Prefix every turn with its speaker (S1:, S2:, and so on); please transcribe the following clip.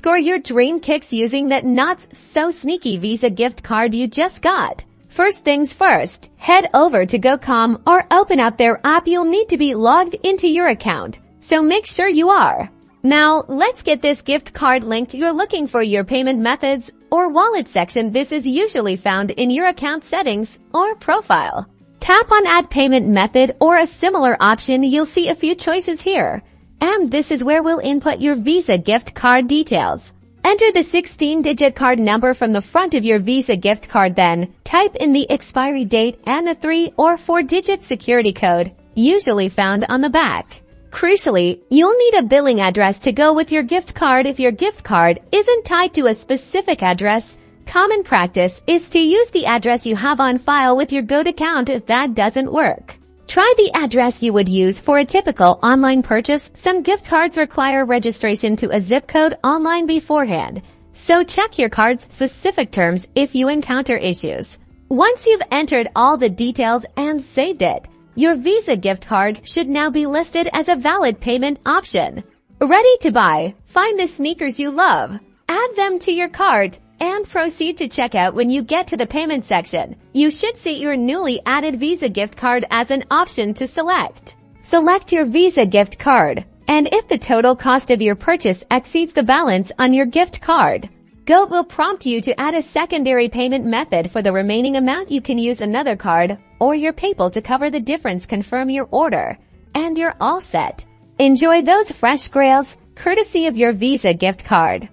S1: Score your dream kicks using that not-so-sneaky Visa gift card you just got. First things first, head over to GoCom or open up their app. You'll need to be logged into your account, so make sure you are. Now, let's get this gift card linked. You're looking for your payment methods or wallet section. This is usually found in your account settings or profile. Tap on Add Payment Method or a similar option. You'll see a few choices here. And this is where we'll input your Visa gift card details. Enter the 16-digit card number from the front of your Visa gift card, then type in the expiry date and the 3 or 4-digit security code, usually found on the back. Crucially, you'll need a billing address to go with your gift card. If your gift card isn't tied to a specific address, common practice is to use the address you have on file with your GoT account. If that doesn't work, try the address you would use for a typical online purchase. Some gift cards require registration to a zip code online beforehand, so check your card's specific terms if you encounter issues. Once you've entered all the details and saved it, your Visa gift card should now be listed as a valid payment option. Ready to buy? Find the sneakers you love, add them to your cart, and proceed to checkout. When you get to the payment section, you should see your newly added Visa gift card as an option to select. Select your Visa gift card, and if the total cost of your purchase exceeds the balance on your gift card, GoT will prompt you to add a secondary payment method. For the remaining amount, you can use another card or your PayPal to cover the difference. Confirm your order, and you're all set. Enjoy those fresh grails, courtesy of your Visa gift card.